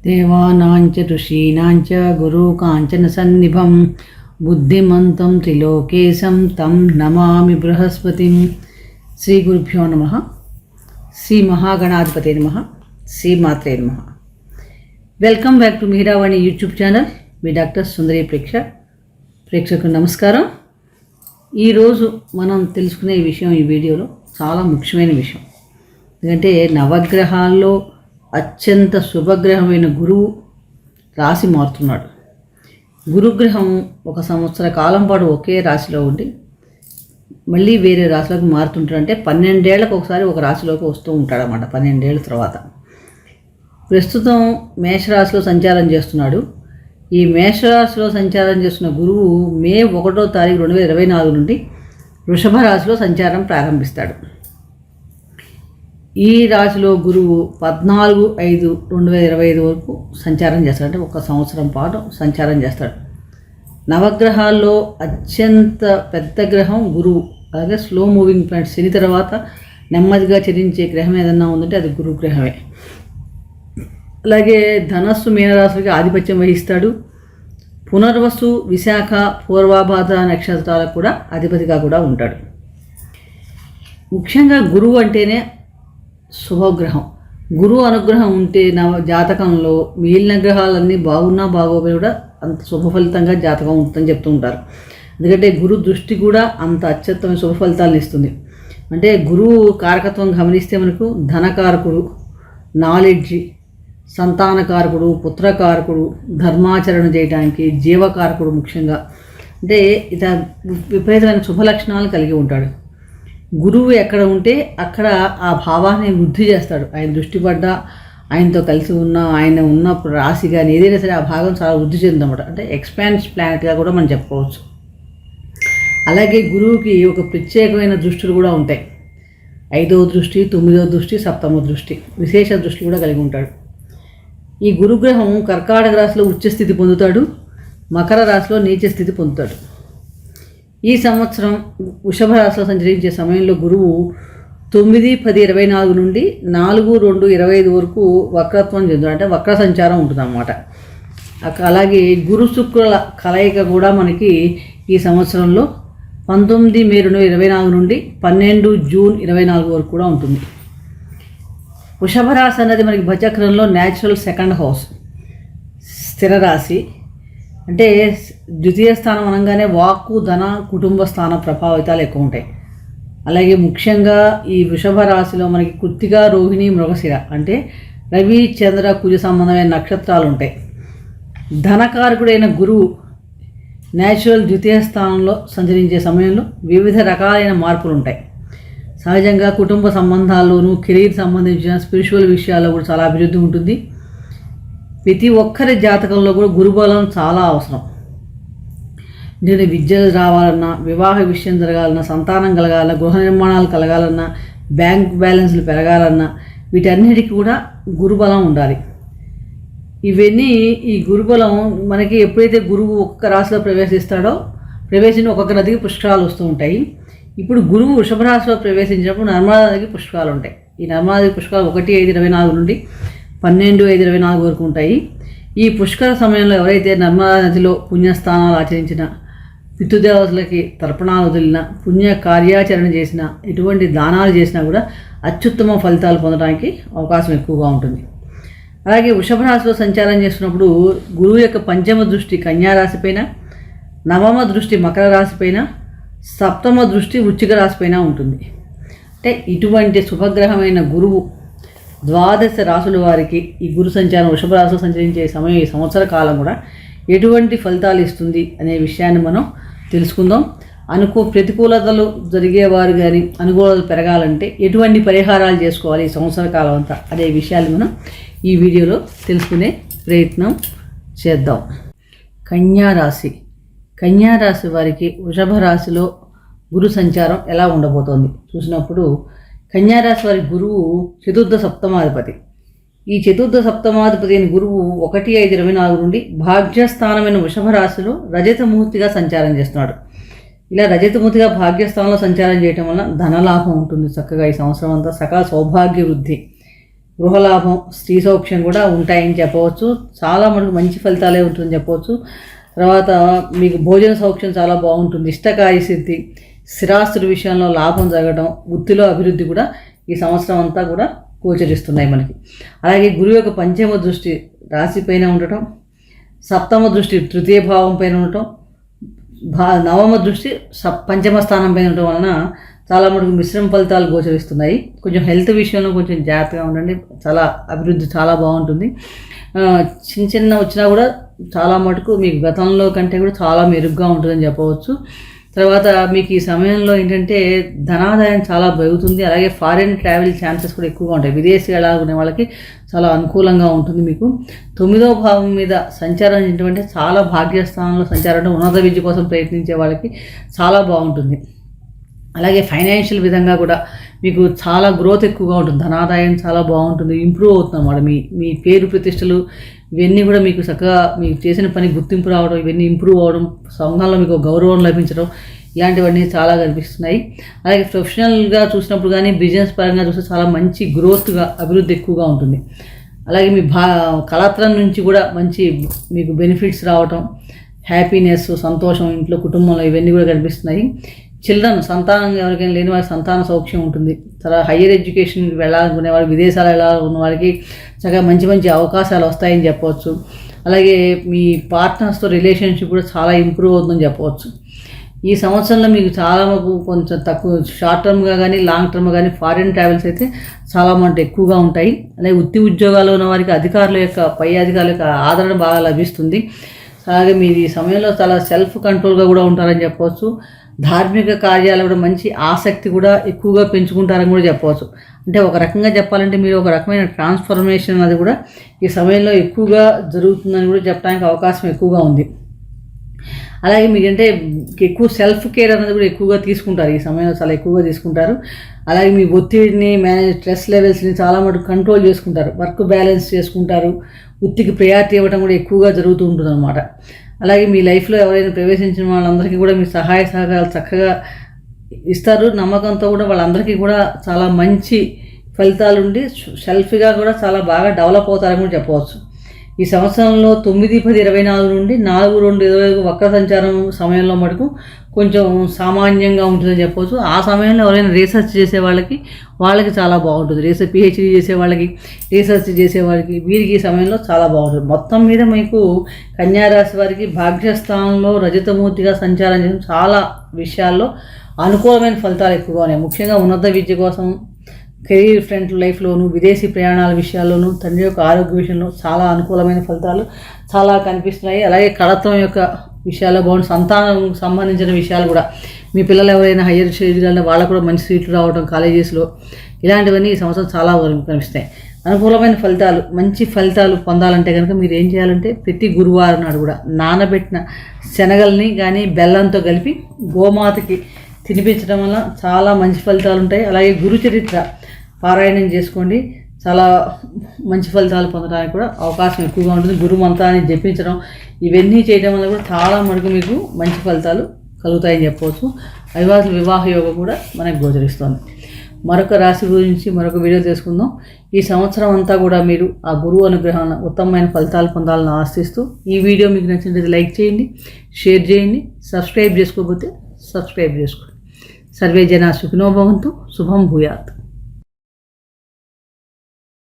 దేవానాంచ ఋషీనాంచ గురుకాంచన సన్నిభం బుద్ధిమంతం త్రిలోకేశం తం నమామి బృహస్పతిం. శ్రీ గురుభ్యో నమః. శ్రీ మహాగణాధిపతే నమః. శ్రీ మాత్రే నమః. Welcome back to Meeravani YouTube channel. మీ డాక్టర్ సుందరి ప్రేక్షకులకు నమస్కారం. ఈరోజు మనం తెలుసుకునే విషయం ఈ వీడియోలో చాలా ముఖ్యమైన విషయం. ఎందుకంటే నవగ్రహాల్లో అత్యంత శుభగ్రహమైన గురువు రాశి మారుతున్నాడు. గురుగ్రహం ఒక సంవత్సర కాలం పాటు ఒకే రాశిలో ఉండి మళ్ళీ వేరే రాశిలోకి మారుతుంటాడు. అంటే 12 ఏళ్లకు ఒకసారి ఒక రాశిలోకి వస్తూ ఉంటాడు అన్నమాట. 12 ఏళ్ళ తర్వాత ప్రస్తుతం మేషరాశిలో సంచారం చేస్తున్నాడు. ఈ మేషరాశిలో సంచారం చేస్తున్న గురువు మే 1వ తారీఖు 2024 నుండి వృషభ రాశిలో సంచారం ప్రారంభిస్తాడు. ఈ రాశిలో గురువు 14/5/2025 వరకు సంచారం చేస్తాడు. అంటే ఒక సంవత్సరం పాటు సంచారం చేస్తాడు. నవగ్రహాల్లో అత్యంత పెద్ద గ్రహం గురువు. అలాగే స్లో మూవింగ్ ప్లానెట్ శని తర్వాత నెమ్మదిగా చరించే గ్రహం ఏదన్నా ఉందంటే అది గురుగ్రహమే. అలాగే ధనస్సు మీనరాశులకి ఆధిపత్యం వహిస్తాడు. పునర్వసు, విశాఖ, పూర్వాభాద్ర నక్షత్రాలకు కూడా అధిపతిగా కూడా ఉంటాడు. ముఖ్యంగా గురువు అంటేనే శుభగ్రహం. గురువు అనుగ్రహం ఉంటే జాతకంలో మిగిలిన గ్రహాలన్నీ బాగున్నా బాగోపోయి కూడా అంత శుభ ఫలితంగా జాతకం ఉంటుందని చెప్తూ ఉంటారు. ఎందుకంటే గురు దృష్టి కూడా అంత అత్యుత్తమైన శుభ ఫలితాలను ఇస్తుంది. అంటే గురువు కారకత్వం గమనిస్తే మనకు ధనకారకుడు, నాలెడ్జి, సంతానకారకుడు, పుత్రకారకుడు, ధర్మాచరణ చేయడానికి జీవకారకుడు. ముఖ్యంగా అంటే ఇత విపరీతమైన శుభ లక్షణాలు కలిగి ఉంటాడు. గురువు ఎక్కడ ఉంటే అక్కడ ఆ భావాన్ని వృద్ధి చేస్తాడు. ఆయన దృష్టి పడ్డా, ఆయనతో కలిసి ఆయన ఉన్న రాశి కానీ ఏదైనా సరే ఆ భాగం చాలా వృద్ధి చెందన్నమాట. అంటే ఎక్స్పాన్స్ ప్లానెట్గా కూడా మనం చెప్పుకోవచ్చు. అలాగే గురువుకి ఒక ప్రత్యేకమైన దృష్టిలు కూడా ఉంటాయి. 5వ దృష్టి, 9వ దృష్టి, 7వ దృష్టి, విశేష దృష్టి కూడా కలిగి ఉంటాడు. ఈ గురుగ్రహం కర్కాటక రాశిలో ఉచ్చస్థితి పొందుతాడు. మకర రాశిలో నీచ స్థితి పొందుతాడు. ఈ సంవత్సరం వృషభ రాశిలో సంచరించే సమయంలో గురువు 9/10/24 నుండి 4/2/25 వరకు వక్రత్వం చెందుతాడు. అంటే వక్ర సంచారం ఉంటుందన్నమాట. అలాగే గురు శుక్రుల కలయిక కూడా మనకి ఈ సంవత్సరంలో 19 మే 2024 నుండి 12 జూన్ 2024 వరకు కూడా ఉంటుంది. వృషభ రాశి అనేది మనకి భచక్రంలో న్యాచురల్ సెకండ్ హౌస్, స్థిర రాశి. అంటే ద్వితీయ స్థానం అనగానే వాక్కు, ధన, కుటుంబ స్థాన ప్రభావితాలు ఎక్కువ ఉంటాయి. అలాగే ముఖ్యంగా ఈ వృషభ రాశిలో మనకి కృత్తిక, రోహిణి, మృగశిర అంటే రవి, చంద్ర, కుజ సంబంధమైన నక్షత్రాలు ఉంటాయి. ధనకారకుడైన గురువు న్యాచురల్ ద్వితీయ స్థానంలో సంచరించే సమయంలో వివిధ రకాలైన మార్పులు ఉంటాయి. సహజంగా కుటుంబ సంబంధాల్లోనూ, కెరీర్ సంబంధించిన స్పిరిచువల్ విషయాల్లో కూడా చాలా అభివృద్ధి ఉంటుంది. ప్రతి ఒక్కరి జాతకంలో కూడా గురుబలం చాలా అవసరం. నేను విద్య రావాలన్నా, వివాహ విషయం జరగాలన్నా, సంతానం కలగాలన్నా, గృహ నిర్మాణాలు కలగాలన్నా, బ్యాంక్ బ్యాలెన్స్లు పెరగాలన్నా వీటన్నిటికీ కూడా గురుబలం ఉండాలి. ఇవన్నీ ఈ గురుబలం మనకి ఎప్పుడైతే గురువు ఒక్కొక్క రాశిలో ప్రవేశించిన ఒక్కొక్క నదికి పుష్కరాలు వస్తూ ఉంటాయి. ఇప్పుడు గురువు వృషభ రాశిలో ప్రవేశించినప్పుడు నర్మదా నదికి పుష్కరాలు ఉంటాయి. ఈ నర్మదా నది పుష్కరాలు 1/5/24 నుండి 12/5/24 వరకు ఉంటాయి. ఈ పుష్కర సమయంలో ఎవరైతే నర్మదా నదిలో పుణ్యస్థానాలు ఆచరించిన, పితృదేవతలకి తర్పణాలు వదిలిన, పుణ్య కార్యాచరణ చేసిన, ఎటువంటి దానాలు చేసినా కూడా అత్యుత్తమ ఫలితాలు పొందడానికి అవకాశం ఎక్కువగా ఉంటుంది. అలాగే వృషభ రాశిలో సంచారం చేస్తున్నప్పుడు గురువు యొక్క 5వ దృష్టి కన్యా రాశిపైన, 9వ దృష్టి మకర రాశిపైన, 7వ దృష్టి వృశ్చిక రాశిపైన ఉంటుంది. అంటే ఇటువంటి శుభగ్రహమైన గురువు 12 రాశుల వారికి ఈ గురు సంచారం వృషభ రాశిలో సంచరించే సమయం, ఈ సంవత్సర కాలం కూడా ఎటువంటి ఫలితాలు ఇస్తుంది అనే విషయాన్ని మనం తెలుసుకుందాం. ప్రతికూలతలు జరిగేవారు కానీ అనుకూలతలు పెరగాలంటే ఎటువంటి పరిహారాలు చేసుకోవాలి ఈ సంవత్సర కాలం అంతా అనే విషయాలు మనం ఈ వీడియోలో తెలుసుకునే ప్రయత్నం చేద్దాం. కన్యా రాశి వారికి వృషభ రాశిలో గురు సంచారం ఎలా ఉండబోతోంది చూసినప్పుడు, కన్యారాశి వారి గురువు చతుర్థ సప్తమాధిపతి. ఈ చతుర్థ సప్తమాధిపతి అయిన గురువు 1/5/24 నుండి భాగ్యస్థానమైన వృషభ రాశిలో రజతమూర్తిగా సంచారం చేస్తున్నాడు. ఇలా రజతమూర్తిగా భాగ్యస్థానంలో సంచారం చేయటం వల్ల ధనలాభం ఉంటుంది. చక్కగా ఈ సంవత్సరం అంతా సకల సౌభాగ్య వృద్ధి, గృహలాభం, స్త్రీ సౌఖ్యం కూడా ఉంటాయని చెప్పవచ్చు. చాలా మనకు మంచి ఫలితాలే ఉంటుందని చెప్పవచ్చు. తర్వాత మీకు భోజన సౌఖ్యం చాలా బాగుంటుంది, ఇష్టకార్యసిద్ధి, స్థిరాస్తుల విషయంలో లాభం జరగడం, వృత్తిలో అభివృద్ధి కూడా ఈ సంవత్సరం అంతా కూడా గోచరిస్తున్నాయి మనకి. అలాగే గురువు యొక్క పంచమ దృష్టి రాశి పైన ఉండటం, సప్తమ దృష్టి తృతీయ భావం పైన ఉండటం, నవమ దృష్టి పంచమ స్థానం పైన ఉండటం వలన చాలా మటుకు మిశ్రమ ఫలితాలు గోచరిస్తున్నాయి. కొంచెం హెల్త్ విషయంలో కొంచెం జాగ్రత్తగా ఉండండి, చాలా అభివృద్ధి చాలా బాగుంటుంది. చిన్న వచ్చినా కూడా చాలా మటుకు మీకు గతంలో కంటే కూడా చాలా మెరుగ్గా ఉంటుందని చెప్పవచ్చు. తర్వాత మీకు ఈ సమయంలో ఏంటంటే ధనాదాయం చాలా పెరుగుతుంది. అలాగే ఫారిన్ ట్రావెల్ ఛాన్సెస్ కూడా ఎక్కువగా ఉంటాయి. విదేశీ వెళ్ళాలనుకునే వాళ్ళకి చాలా అనుకూలంగా ఉంటుంది. మీకు 9వ భావం మీద సంచారం ఏంటంటే చాలా భాగ్యస్థానంలో సంచారం అంటే ఉన్నత విద్య కోసం ప్రయత్నించే వాళ్ళకి చాలా బాగుంటుంది. అలాగే ఫైనాన్షియల్ విధంగా కూడా మీకు చాలా గ్రోత్ ఎక్కువగా ఉంటుంది, ధనాదాయం చాలా బాగుంటుంది, ఇంప్రూవ్ అవుతుంది అన్నమాట. మీ పేరు ప్రతిష్టలు ఇవన్నీ కూడా మీకు చక్కగా మీకు చేసిన పని గుర్తింపు రావడం, ఇవన్నీ ఇంప్రూవ్ అవ్వడం, సంఘంలో మీకు గౌరవం లభించడం, ఇలాంటివన్నీ చాలా కనిపిస్తున్నాయి. అలాగే ప్రొఫెషనల్గా చూసినప్పుడు కానీ బిజినెస్ పరంగా చూస్తే చాలా మంచి గ్రోత్గా అభివృద్ధి ఎక్కువగా ఉంటుంది. అలాగే మీ కళాత్రం నుంచి కూడా మంచి మీకు బెనిఫిట్స్ రావటం, హ్యాపీనెస్, సంతోషం ఇంట్లో కుటుంబంలో ఇవన్నీ కూడా కనిపిస్తున్నాయి. చిల్డ్రన్ సంతానం ఎవరికైనా లేని వారికి సంతాన సౌఖ్యం ఉంటుంది. తర్వాత హయ్యర్ ఎడ్యుకేషన్కి వెళ్ళాలనుకునే వారికి, విదేశాలు వెళ్ళాలనుకున్న వారికి చక్కగా మంచి మంచి అవకాశాలు వస్తాయని చెప్పవచ్చు. అలాగే మీ పార్ట్నర్స్తో రిలేషన్షిప్ కూడా చాలా ఇంప్రూవ్ అవుతుందని చెప్పవచ్చు. ఈ సంవత్సరంలో మీకు చాలా కొంచెం తక్కువ షార్ట్ టర్మ్గా కానీ లాంగ్ టర్మ్గా కానీ ఫారిన్ ట్రావెల్స్ అయితే చాలా మంది ఎక్కువగా ఉంటాయి. అలాగే వృత్తి ఉద్యోగాలు ఉన్న వారికి అధికారుల యొక్క పై అధికారుల యొక్క ఆదరణ బాగా లభిస్తుంది. అలాగే మీరు ఈ సమయంలో చాలా సెల్ఫ్ కంట్రోల్గా కూడా ఉంటారని చెప్పవచ్చు. ధార్మిక కార్యాలు కూడా మంచి ఆసక్తి కూడా ఎక్కువగా పెంచుకుంటారని కూడా చెప్పవచ్చు. అంటే ఒక రకంగా చెప్పాలంటే మీరు ఒక రకమైన ట్రాన్స్ఫర్మేషన్ అది కూడా ఈ సమయంలో ఎక్కువగా జరుగుతుందని కూడా చెప్పడానికి అవకాశం ఎక్కువగా ఉంది. అలాగే మీకంటే ఎక్కువ సెల్ఫ్ కేర్ అనేది కూడా ఎక్కువగా తీసుకుంటారు, ఈ సమయంలో చాలా ఎక్కువగా తీసుకుంటారు. అలాగే మీ ఒత్తిడిని స్ట్రెస్ లెవెల్స్ని చాలా మటుకు కంట్రోల్ చేసుకుంటారు, వర్క్ బ్యాలెన్స్ చేసుకుంటారు, వృత్తికి ప్రయారిటీ ఇవ్వడం కూడా ఎక్కువగా జరుగుతూ ఉంటుంది అన్నమాట. అలాగే మీ లైఫ్లో ఎవరైనా ప్రవేశించిన వాళ్ళందరికీ కూడా మీ సహాయ సహకారాలు చక్కగా ఇస్తారు. నమ్మకంతో కూడా వాళ్ళందరికీ కూడా చాలా మంచి ఫలితాలు ఉండి సెల్ఫ్గా కూడా చాలా బాగా డెవలప్ అవుతారని కూడా చెప్పవచ్చు. ఈ సంవత్సరంలో 9-10-24 నుండి 4-2-25 వక్ర సంచారం సమయంలో మటుకు కొంచెం సామాన్యంగా ఉంటుందని చెప్పవచ్చు. ఆ సమయంలో ఎవరైనా రీసెర్చ్ చేసే వాళ్ళకి చాలా బాగుంటుంది. పిహెచ్డీ చేసే వాళ్ళకి, రీసెర్చ్ చేసే వాళ్ళకి వీరికి ఈ సమయంలో చాలా బాగుంటుంది. మొత్తం మీద మీకు కన్యారాశి వారికి భాగ్యస్థానంలో రజతమూర్తిగా సంచారం చేయడం చాలా విషయాల్లో అనుకూలమైన ఫలితాలు ఎక్కువగా ఉన్నాయి. ముఖ్యంగా ఉన్నత విద్య కోసం, కెరీర్ ఫ్రంట్ లైఫ్లోను, విదేశీ ప్రయాణాల విషయాల్లోనూ, తండ్రి యొక్క ఆరోగ్య విషయంలో చాలా అనుకూలమైన ఫలితాలు చాలా కనిపిస్తున్నాయి. అలాగే కళత్వం యొక్క విషయాల్లో బాగుంది. సంతానం సంబంధించిన విషయాలు కూడా మీ పిల్లలు ఎవరైనా హయ్యర్ స్టేజ్లో వాళ్ళకు కూడా మంచి సీట్లు రావడం కాలేజెస్లో, ఇలాంటివన్నీ ఈ సంవత్సరం చాలా కనిపిస్తాయి. అనుకూలమైన ఫలితాలు, మంచి ఫలితాలు పొందాలంటే కనుక మీరు ఏం చేయాలంటే ప్రతి గురువారం నాడు కూడా నానబెట్టిన శనగల్ని కానీ బెల్లంతో కలిపి గోమాతకి తినిపించడం వల్ల చాలా మంచి ఫలితాలు ఉంటాయి. అలాగే గురుచరిత్ర పారాయణం చేసుకోండి, చాలా మంచి ఫలితాలు పొందడానికి కూడా అవకాశం ఎక్కువగా ఉంటుంది. గురు మంత్రాన్ని జపించడం ఇవన్నీ చేయడం వల్ల కూడా చాలా మటుకు మీకు మంచి ఫలితాలు కలుగుతాయని చెప్పవచ్చు. అవివాహిత వివాహ యోగం కూడా మనకు గోచరిస్తుంది. మరొక రాశి గురించి మరొక వీడియో చేసుకుందాం. ఈ సంవత్సరం అంతా కూడా మీరు ఆ గురువు అనుగ్రహం ఉత్తమమైన ఫలితాలు పొందాలని ఆశిస్తూ ఈ వీడియో మీకు నచ్చినట్లయితే లైక్ చేయండి, షేర్ చేయండి, సబ్స్క్రైబ్ చేసుకోకపోతే సబ్స్క్రైబ్ చేసుకోండి. సర్వే జనా సుఖినో భవంతు. శుభం భూయాత్.